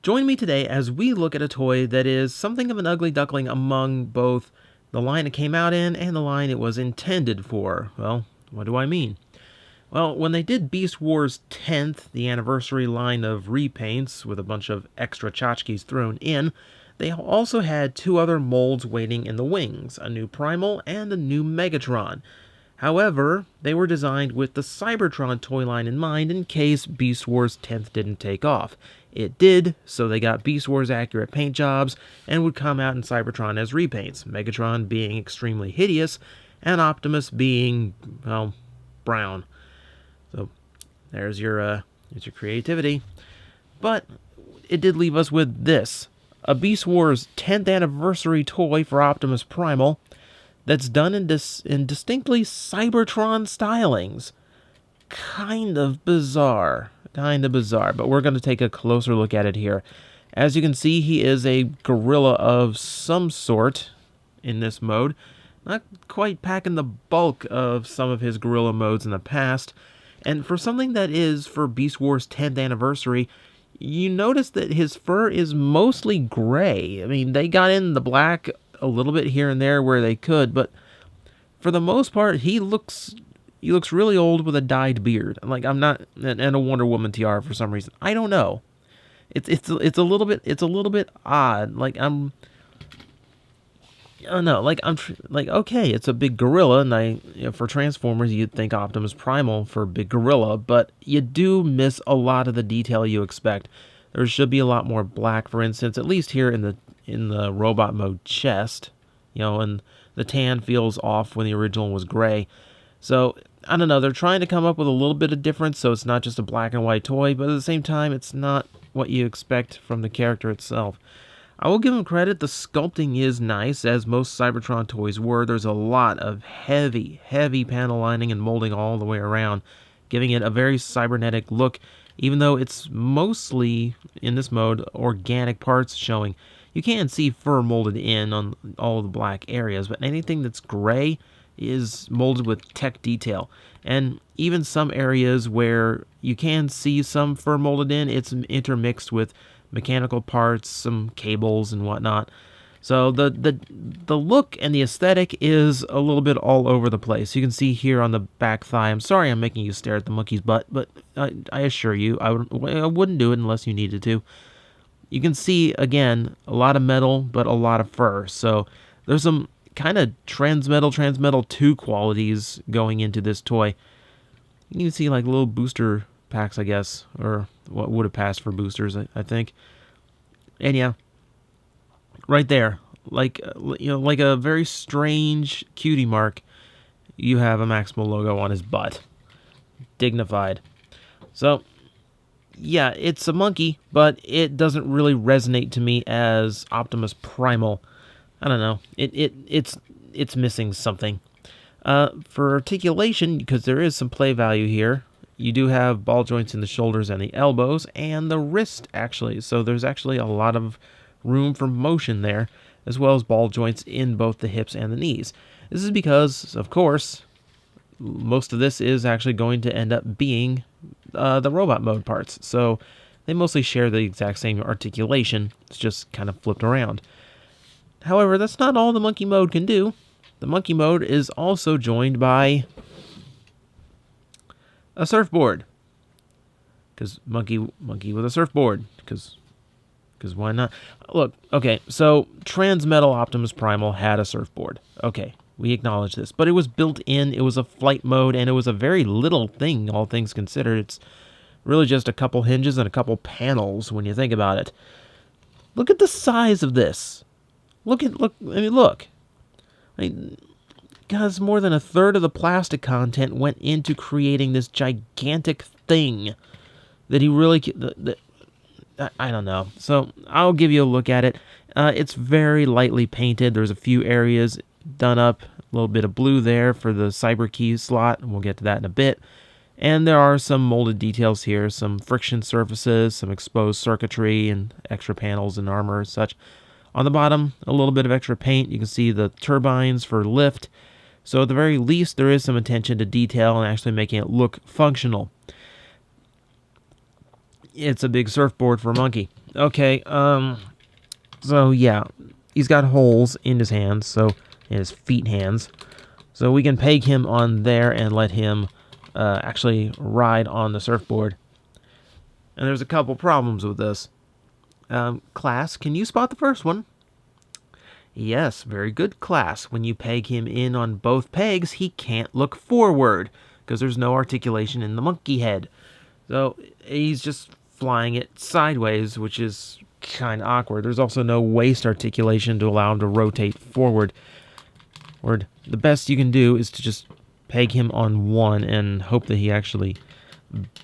Join me today as we look at a toy that is something of an ugly duckling among both the line it came out in and the line it was intended for. Well, what do I mean? Well, when they did Beast Wars 10th, the anniversary line of repaints with a bunch of extra tchotchkes thrown in, they also had two other molds waiting in the wings, a new Primal and a new Megatron. However, they were designed with the Cybertron toy line in mind in case Beast Wars 10th didn't take off. It did, so they got Beast Wars accurate paint jobs and would come out in Cybertron as repaints, Megatron being extremely hideous and Optimus being, well, brown. So there's your creativity. But it did leave us with this, a Beast Wars 10th anniversary toy for Optimus Primal that's done in distinctly Cybertron stylings. Kind of bizarre, but we're going to take a closer look at it here. As you can see, he is a gorilla of some sort in this mode, not quite packing the bulk of some of his gorilla modes in the past. And for something that is for Beast Wars 10th anniversary, you notice that his fur is mostly gray. I mean, they got in the black a little bit here and there where they could, but for the most part, he looks really old with a dyed beard. Like, I'm not, and a Wonder Woman tiara for some reason. I don't know. It's a little bit odd. Like, I don't know. Okay, it's a big gorilla, and for Transformers, you'd think Optimus Primal for big gorilla, but you do miss a lot of the detail you expect. There should be a lot more black, for instance, at least here in the robot mode chest, and the tan feels off when the original was gray. So, I don't know, they're trying to come up with a little bit of difference, so it's not just a black and white toy, but at the same time, it's not what you expect from the character itself. I will give them credit, the sculpting is nice, as most Cybertron toys were. There's a lot of heavy panel lining and molding all the way around, giving it a very cybernetic look, even though it's mostly, in this mode, organic parts showing. You can see fur molded in on all the black areas, but anything that's gray is molded with tech detail. And even some areas where you can see some fur molded in, it's intermixed with mechanical parts, some cables and whatnot. So the look and the aesthetic is a little bit all over the place. You can see here on the back thigh. I'm sorry I'm making you stare at the monkey's butt, but I assure you, I wouldn't do it unless you needed to. You can see, again, a lot of metal, but a lot of fur. So there's some kind of Transmetal 2 qualities going into this toy. You can see like little booster packs, I guess, or what would have passed for boosters, I think. And yeah, right there, like a very strange cutie mark, you have a Maximal logo on his butt. Dignified. So, yeah, it's a monkey, but it doesn't really resonate to me as Optimus Primal. I don't know. It's missing something. For articulation, because there is some play value here, you do have ball joints in the shoulders and the elbows and the wrist, actually. So there's actually a lot of room for motion there, as well as ball joints in both the hips and the knees. This is because, of course, most of this is actually going to end up being the robot mode parts. So they mostly share the exact same articulation. It's just kind of flipped around. However, that's not all the monkey mode can do. The monkey mode is also joined by a surfboard. Because monkey with a surfboard. Because why not? Look, okay, so Transmetal Optimus Primal had a surfboard. Okay, we acknowledge this. But it was built in, it was a flight mode, and it was a very little thing, all things considered. It's really just a couple hinges and a couple panels when you think about it. Look at the size of this. Look. Guys, more than a third of the plastic content went into creating this gigantic thing that he really... I don't know. So I'll give you a look at it. It's very lightly painted. There's a few areas done up. A little bit of blue there for the cyber key slot, and we'll get to that in a bit. And there are some molded details here, some friction surfaces, some exposed circuitry, and extra panels and armor and such. On the bottom, a little bit of extra paint. You can see the turbines for lift. So at the very least, there is some attention to detail and actually making it look functional. It's a big surfboard for a monkey. Okay, so yeah, he's got holes in his hands, so in his feet hands. So we can peg him on there and let him actually ride on the surfboard. And there's a couple problems with this. Class, can you spot the first one? Yes, very good, class. When you peg him in on both pegs, he can't look forward because there's no articulation in the monkey head. So he's just flying it sideways, which is kind of awkward. There's also no waist articulation to allow him to rotate forward. Or the best you can do is to just peg him on one and hope that he actually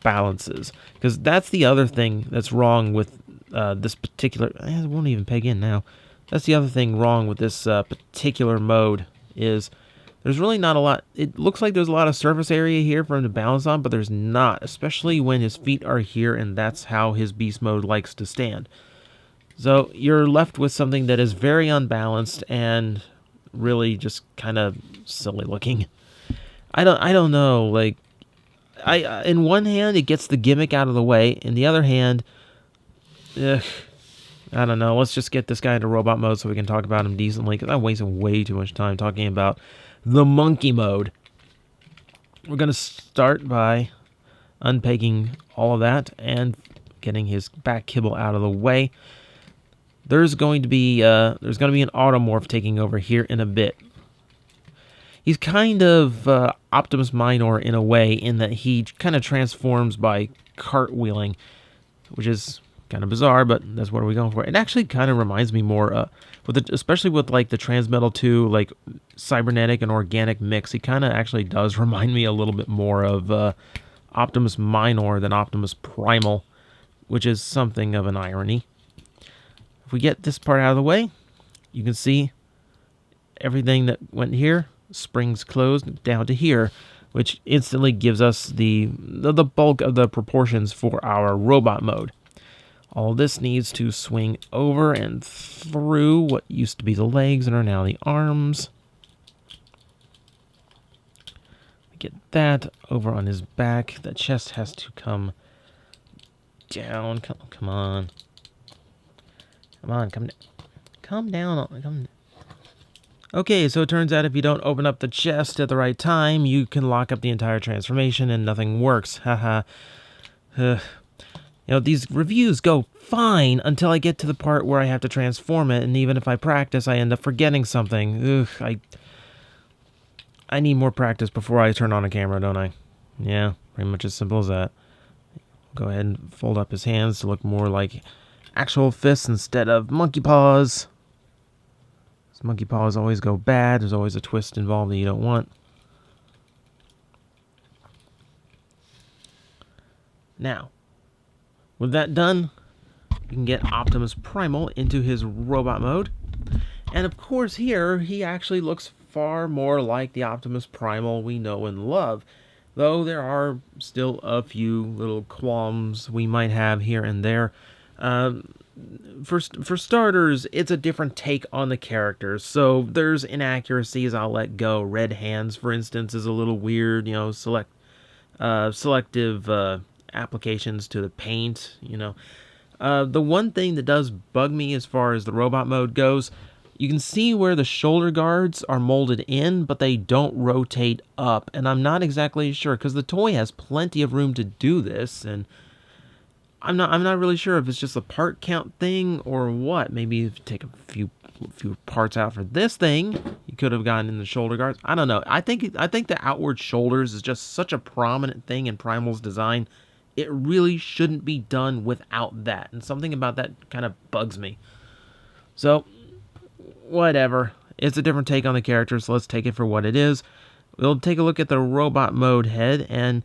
balances. Because that's the other thing that's wrong with this particular... I won't even peg in now. That's the other thing wrong with this particular mode is there's really not a lot. It looks like there's a lot of surface area here for him to balance on, but there's not, especially when his feet are here, and that's how his beast mode likes to stand. So you're left with something that is very unbalanced and really just kind of silly looking. I don't know. Like, in one hand, it gets the gimmick out of the way. In the other hand, ugh, I don't know. Let's just get this guy into robot mode so we can talk about him decently, because I'm wasting way too much time talking about the monkey mode. We're going to start by unpegging all of that and getting his back kibble out of the way. There's going to be an automorph taking over here in a bit. He's kind of Optimus Minor in a way, in that he kind of transforms by cartwheeling, which is kind of bizarre, but that's what we're going for. It actually kind of reminds me more, especially with like the Transmetal 2, like cybernetic and organic mix. He kind of actually does remind me a little bit more of Optimus Minor than Optimus Primal, which is something of an irony. If we get this part out of the way, you can see everything that went here, springs closed down to here, which instantly gives us the bulk of the proportions for our robot mode. All this needs to swing over and through what used to be the legs and are now the arms. Get that over on his back. The chest has to come down. Come on. Come on, come down. Okay, so it turns out if you don't open up the chest at the right time, you can lock up the entire transformation and nothing works. Haha. You know, these reviews go fine until I get to the part where I have to transform it, and even if I practice, I end up forgetting something. Ugh, I need more practice before I turn on a camera, don't I? Yeah, pretty much as simple as that. Go ahead and fold up his hands to look more like actual fists instead of monkey paws. Monkey paws always go bad. There's always a twist involved that you don't want. Now, with that done, you can get Optimus Primal into his robot mode. And of course here, he actually looks far more like the Optimus Primal we know and love. Though there are still a few little qualms we might have here and there. For starters, it's a different take on the characters, so there's inaccuracies I'll let go. Red hands, for instance, is a little weird, you know, selective applications to the paint, you know. The one thing that does bug me as far as the robot mode goes, you can see where the shoulder guards are molded in, but they don't rotate up, and I'm not exactly sure, because the toy has plenty of room to do this, and I'm not really sure if it's just a part count thing or what. Maybe if you take a few parts out for this thing, you could have gotten in the shoulder guards. I don't know. I think the outward shoulders is just such a prominent thing in Primal's design. It really shouldn't be done without that, and something about that kind of bugs me. So, whatever. It's a different take on the character, so let's take it for what it is. We'll take a look at the robot mode head, and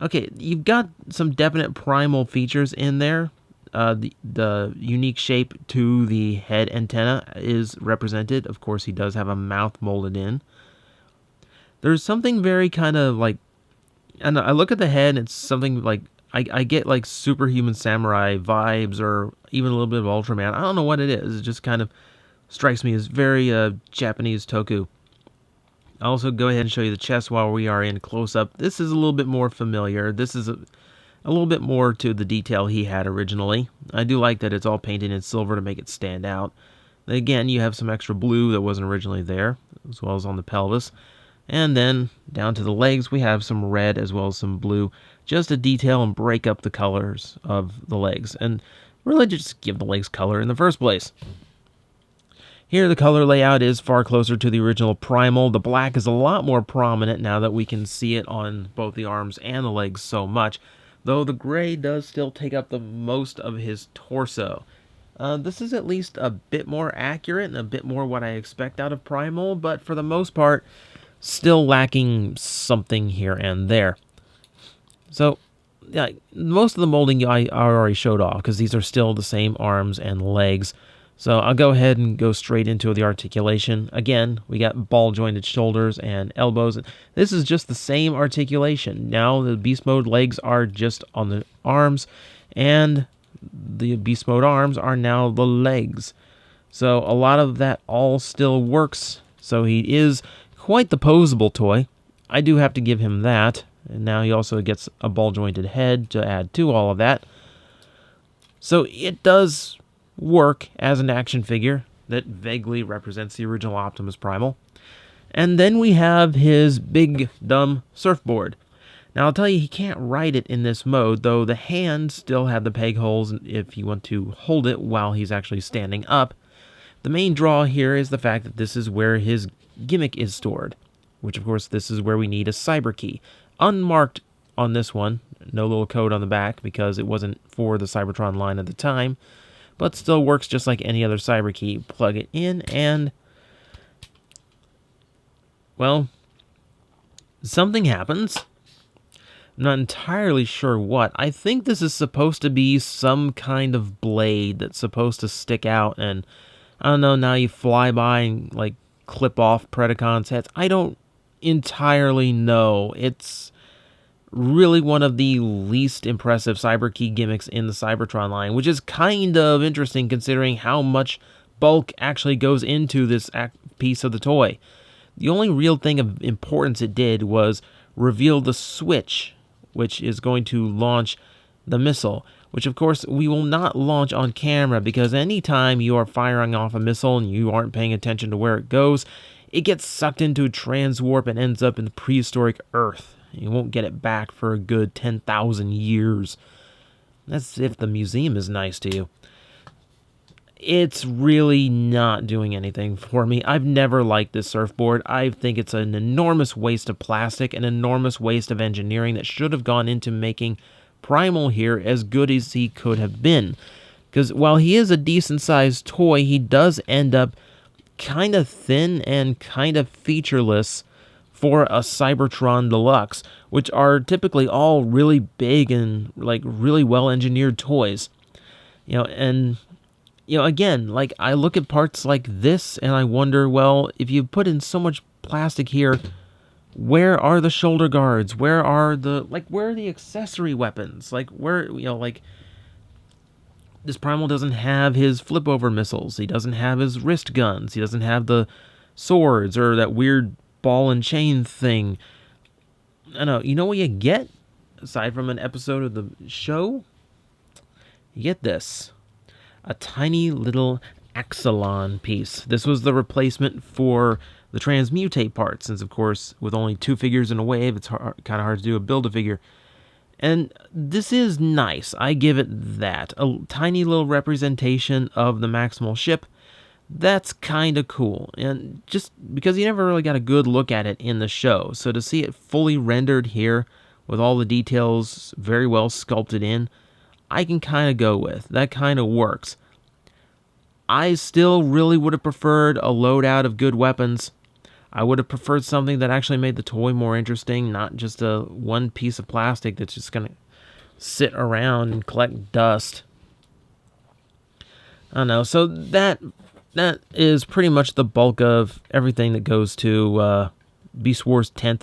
okay, you've got some definite primal features in there. The unique shape to the head antenna is represented. Of course, he does have a mouth molded in. There's something very kind of like, and I look at the head, and it's something like, I get like Superhuman Samurai vibes, or even a little bit of Ultraman. I don't know what it is. It just kind of strikes me as very Japanese toku. I'll also go ahead and show you the chest while we are in close-up. This is a little bit more familiar. This is a little bit more to the detail he had originally. I do like that it's all painted in silver to make it stand out. Again, you have some extra blue that wasn't originally there, as well as on the pelvis. And then down to the legs, we have some red as well as some blue, just to detail and break up the colors of the legs, and really just give the legs color in the first place. Here, the color layout is far closer to the original Primal. The black is a lot more prominent now that we can see it on both the arms and the legs so much, though the gray does still take up the most of his torso. This is at least a bit more accurate and a bit more what I expect out of Primal, but for the most part, still lacking something here and there. So, yeah, most of the molding I already showed off, because these are still the same arms and legs. So I'll go ahead and go straight into the articulation. Again, we got ball-jointed shoulders and elbows. This is just the same articulation. Now the Beast Mode legs are just on the arms, and the Beast Mode arms are now the legs. So a lot of that all still works. So he is quite the posable toy. I do have to give him that. And now he also gets a ball-jointed head to add to all of that. So it does work as an action figure that vaguely represents the original Optimus Primal. And then we have his big, dumb surfboard. Now, I'll tell you, he can't ride it in this mode, though the hands still have the peg holes if you want to hold it while he's actually standing up. The main draw here is the fact that this is where his gimmick is stored, which, of course, this is where we need a cyber key. Unmarked on this one, no little code on the back because it wasn't for the Cybertron line at the time, but still works just like any other cyber key. Plug it in and, well, something happens. I'm not entirely sure what. I think this is supposed to be some kind of blade that's supposed to stick out, and I don't know, now you fly by and like clip off Predacons' heads. I don't entirely know. It's really one of the least impressive cyber key gimmicks in the Cybertron line, which is kind of interesting considering how much bulk actually goes into this piece of the toy. The only real thing of importance it did was reveal the switch, which is going to launch the missile, which of course we will not launch on camera because anytime you are firing off a missile and you aren't paying attention to where it goes, it gets sucked into a transwarp and ends up in the prehistoric Earth. You won't get it back for a good 10,000 years. That's if the museum is nice to you. It's really not doing anything for me. I've never liked this surfboard. I think it's an enormous waste of plastic, an enormous waste of engineering that should have gone into making Primal here as good as he could have been. Because while he is a decent-sized toy, he does end up kind of thin and kind of featureless for a Cybertron Deluxe, which are typically all really big and like really well-engineered toys. And again, like I look at parts like this and I wonder, well, if you put in so much plastic here, where are the shoulder guards? Where are the accessory weapons? Like where, this Primal doesn't have his flip-over missiles. He doesn't have his wrist guns. He doesn't have the swords or that weird ball and chain thing. I know. You know what you get? Aside from an episode of the show? You get this. A tiny little Axelon piece. This was the replacement for the Transmutate part, since, of course, with only 2 figures in a wave, it's kind of hard to do a Build-A-Figure. And this is nice. I give it that. A tiny little representation of the Maximal ship. That's kind of cool. And just because you never really got a good look at it in the show. So to see it fully rendered here with all the details very well sculpted in, I can kind of go with. That kind of works. I still really would have preferred a loadout of good weapons. I would have preferred something that actually made the toy more interesting, not just a one piece of plastic that's just going to sit around and collect dust. I don't know. So that is pretty much the bulk of everything that goes to Beast Wars 10th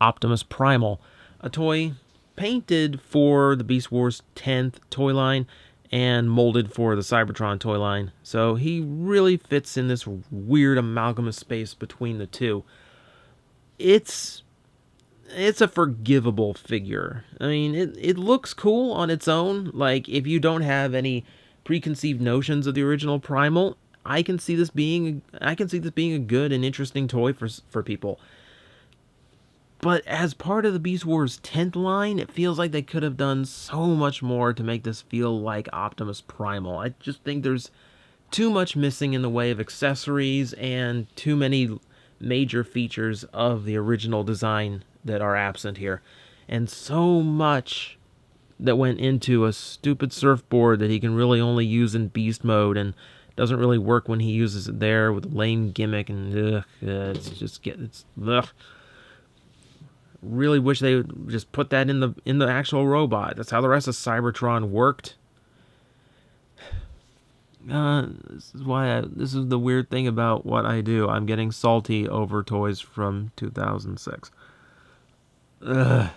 Optimus Primal. A toy painted for the Beast Wars 10th toy line and molded for the Cybertron toy line. So he really fits in this weird amalgam of space between the two. It's it's a forgivable figure. I mean, it looks cool on its own. Like, if you don't have any preconceived notions of the original Primal, I can see this being a good and interesting toy for people. But as part of the Beast Wars 10th line, it feels like they could have done so much more to make this feel like Optimus Primal. I just think there's too much missing in the way of accessories and too many major features of the original design that are absent here. And so much that went into a stupid surfboard that he can really only use in beast mode and doesn't really work when he uses it there with a lame gimmick, and it's ugh. Really wish they would just put that in the actual robot. That's how the rest of Cybertron worked. This is the weird thing about what I do. I'm getting salty over toys from 2006. Ugh.